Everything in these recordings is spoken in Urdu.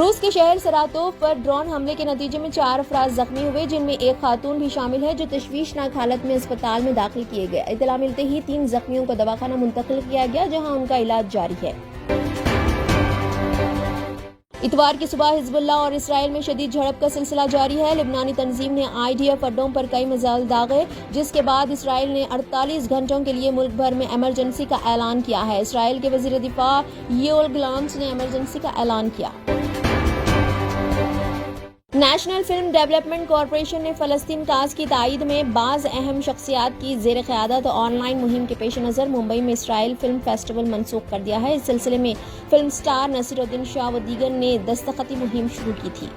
روس کے شہر سراتوف پر ڈرون حملے کے نتیجے میں 4 افراد زخمی ہوئے، جن میں ایک خاتون بھی شامل ہے جو تشویشناک حالت میں اسپتال میں داخل کیے گئے۔ اطلاع ملتے ہی 3 زخمیوں کو دواخانہ منتقل کیا گیا، جہاں ان کا علاج جاری ہے۔ اتوار کی صبح حزب اللہ اور اسرائیل میں شدید جھڑپ کا سلسلہ جاری ہے۔ لبنانی تنظیم نے IDF اڈوں پر کئی میزائل داغے، جس کے بعد اسرائیل نے 48 گھنٹوں کے لیے ملک بھر میں ایمرجنسی کا اعلان کیا ہے۔ اسرائیل کے وزیر دفاع یوئل گلانٹ نے ایمرجنسی کا اعلان کیا۔ نیشنل فلم ڈیولپمنٹ کارپوریشن نے فلسطین کاز کی تائید میں بعض اہم شخصیات کی زیر قیادت آن لائن مہم کے پیش نظر ممبئی میں اسرائیل فلم فیسٹیول منسوخ کر دیا ہے۔ اس سلسلے میں فلم سٹار نصیر الدین شاہ و دیگر نے دستخطی مہم شروع کی تھی۔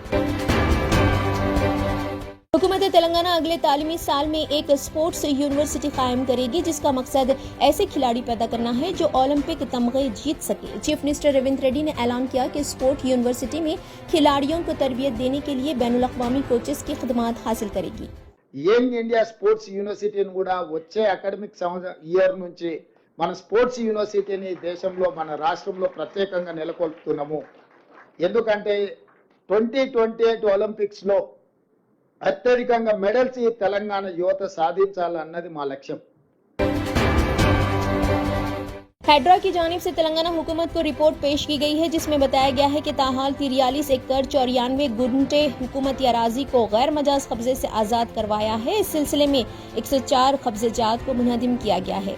حکومت تلنگانہ اگلے تعلیمی سال میں ایک اسپورٹس یونیورسٹی قائم کرے گی، جس کا مقصد ایسے کھلاڑی پیدا کرنا ہے جو اولمپک تمغے جیت سکے۔ چیف منسٹر ریونت ریڈی نے اعلان کیا کہ اسپورٹ یونیورسٹی میں کھلاڑیوں کو تربیت دینے کے لیے بین الاقوامی کوچز کی خدمات حاصل کرے گی۔ యంగ్ ఇండియా స్పోర్ట్స్ యూనివర్సిటీని కూడా వచ్చే అకాడమిక్ ఇయర్ నుంచి మన స్పోర్ట్స్ యూనివర్సిటీని దేశంలో మన రాష్ట్రంలో ప్రత్యేకంగా నెలకొల్పుతున్నాము। ఎందుకంటే 2028 ఒలింపిక్స్లో అత్యధికంగా మెడల్స్ ఈ తెలంగాణ యువత సాధించాలన్నది మా లక్ష్యం। ہیڈرا کی جانب سے تلنگانہ حکومت کو رپورٹ پیش کی گئی ہے، جس میں بتایا گیا ہے کہ تاحال 43 ایکڑ 94 گنٹے حکومتی اراضی کو غیر مجاز قبضے سے آزاد کروایا ہے۔ اس سلسلے میں 104 قبضے جات کو منہدم کیا گیا ہے۔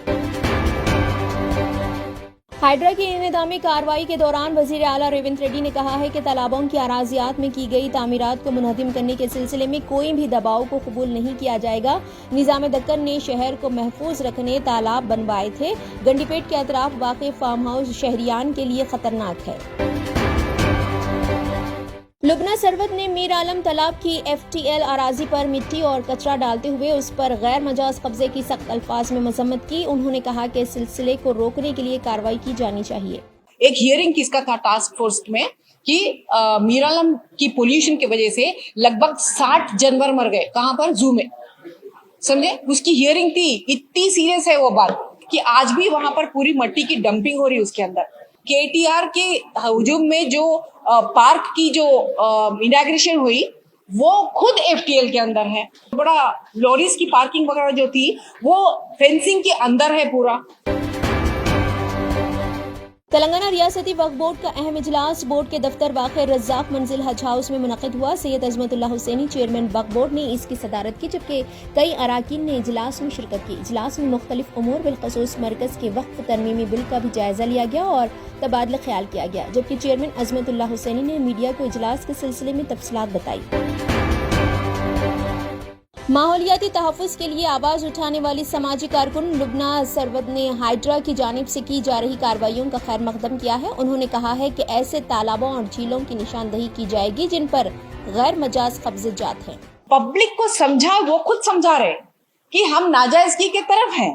ہائیڈرا کی انہدامی کارروائی کے دوران وزیر اعلیٰ ریونت ریڈی نے کہا ہے کہ تالابوں کی اراضیات میں کی گئی تعمیرات کو منہدم کرنے کے سلسلے میں کوئی بھی دباؤ کو قبول نہیں کیا جائے گا۔ نظام دکن نے شہر کو محفوظ رکھنے تالاب بنوائے تھے۔ گنڈی پیٹ کے اطراف واقع فارم ہاؤس شہریان کے لیے خطرناک ہے۔ لبنہ سرود نے میر عالم تالاب کی FTL اراضی پر مٹی اور کچرا ڈالتے ہوئے اس پر غیر مجاز قبضے کی سخت الفاظ میں مذمت کی۔ انہوں نے کہا کہ اس سلسلے کو روکنے کے لیے کارروائی کی جانی چاہیے۔ ایک ہیئرنگ کس کا تھا ٹاسک فورس میں کہ میر عالم کی پولیوشن کی وجہ سے لگ بھگ 60 جانور مر گئے۔ کہاں پر؟ زو میں، سمجھے؟ اس کی ہیئرنگ تھی۔ اتنی سیریس ہے وہ بات کہ آج بھی وہاں پر پوری مٹی کی ڈمپنگ ہو رہی ہے اس کے اندر۔ KTR کے ہجوم میں جو پارک کی جو اناگریشن ہوئی وہ خود FTL کے اندر ہے۔ بڑا لوریز کی پارکنگ وغیرہ جو تھی وہ فینسنگ کے اندر ہے پورا۔ تلنگانہ ریاستی وقف بورڈ کا اہم اجلاس بورڈ کے دفتر واقع رزاق منزل حج ہاؤس میں منعقد ہوا۔ سید عظمت اللہ حسینی چیئرمین وقف بورڈ نے اس کی صدارت کی، جبکہ کئی اراکین نے اجلاس میں شرکت کی۔ اجلاس میں مختلف امور بالخصوص مرکز کے وقف ترمیمی بل کا بھی جائزہ لیا گیا اور تبادلہ خیال کیا گیا، جبکہ چیئرمین عظمت اللہ حسینی نے میڈیا کو اجلاس کے سلسلے میں تفصیلات بتائی۔ ماحولیاتی تحفظ کے لیے آواز اٹھانے والی سماجی کارکن لبنہ سرود نے ہائیڈرا کی جانب سے کی جا رہی کارروائیوں کا خیر مقدم کیا ہے۔ انہوں نے کہا ہے کہ ایسے تالابوں اور جھیلوں کی نشاندہی کی جائے گی جن پر غیر مجاز قبضے جات ہیں۔ پبلک کو سمجھا، وہ خود سمجھا رہے کہ ہم ناجائزگی کے طرف ہیں۔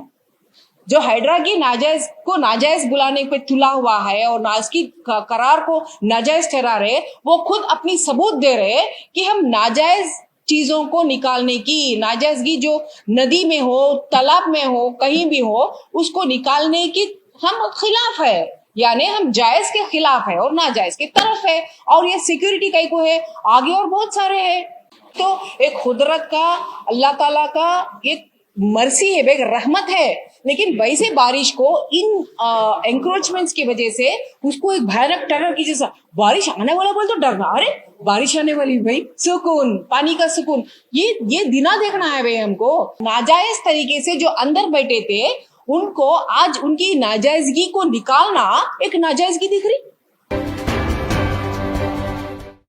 جو ہائیڈرا کی ناجائز کو ناجائز بلانے پہ تلا ہوا ہے اور اس کی قرار کو ناجائز ٹھہرا رہے، وہ خود اپنی ثبوت دے رہے کہ ہم ناجائز چیزوں کو نکالنے کی، ناجائزگی جو ندی میں ہو، تالاب میں ہو، کہیں بھی ہو، اس کو نکالنے کی ہم خلاف ہے۔ یعنی ہم جائز کے خلاف ہے اور ناجائز کے طرف ہے، اور یہ سیکیورٹی کئی کو ہے، آگے اور بہت سارے ہیں۔ تو ایک قدرت کا، اللہ تعالیٰ کا ایک مرسی ہے، ایک رحمت ہے، لیکن ویسے بارش کو ان انکروچمنٹس کی وجہ سے اس کو ایک بھیانک ٹرر کی جیسا بارش آنے والا بول تو ڈرنا، ارے بارش آنے والی بھائی، سکون، پانی کا سکون، یہ دنا دیکھنا ہے بھائی ہم کو۔ ناجائز طریقے سے جو اندر بیٹھے تھے ان کو آج ان کی ناجائزگی کو نکالنا ایک ناجائزگی دکھ رہی۔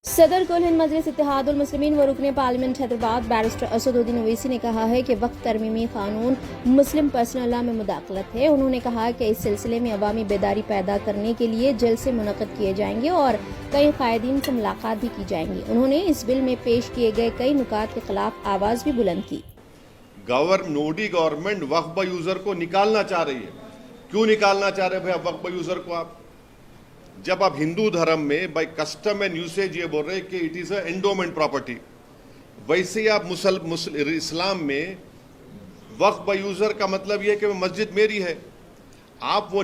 صدر کل ہند مجلس اتحاد المسلمین و رکن پارلیمنٹ حیدرآباد بیرسٹر اسد الدین اویسی نے کہا ہے کہ وقف ترمیمی قانون مسلم پرسنل لا میں مداخلت ہے۔ انہوں نے کہا کہ اس سلسلے میں عوامی بیداری پیدا کرنے کے لیے جلسے منعقد کیے جائیں گے اور کئی قائدین سے ملاقات بھی کی جائیں گی۔ انہوں نے اس بل میں پیش کیے گئے کئی نکات کے خلاف آواز بھی بلند کی۔ مودی گورنمنٹ وقف با یوزر کو نکالنا چاہ رہی ہے۔ کیوں نکالنا چاہ رہے ہیں وقف با یوزر کو؟ آپ جب آپ ہندو دھرم میں بائی کسٹم اینڈ یوسیج یہ بول رہے کہ it is a endowment property, ویسے ہی آپ اسلام میں وقف با یوزر کا مطلب یہ ہے کہ مسجد میری ہے۔ آپ وہ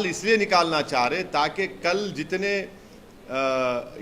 اس لیے نکالنا چاہ رہے تاکہ کل جتنے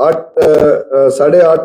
8.5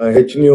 HNU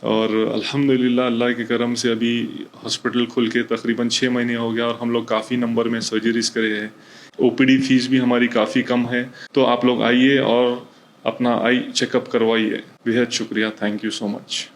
اور الحمدللہ اللہ کے کرم سے ابھی ہاسپٹل کھل کے تقریباً 6 مہینے ہو گیا اور ہم لوگ کافی نمبر میں سرجریز کرے ہیں. OPD فیس بھی ہماری کافی کم ہے. تو آپ لوگ آئیے اور اپنا آئی چیک اپ کروائیے. بہت شکریہ. Thank you so much.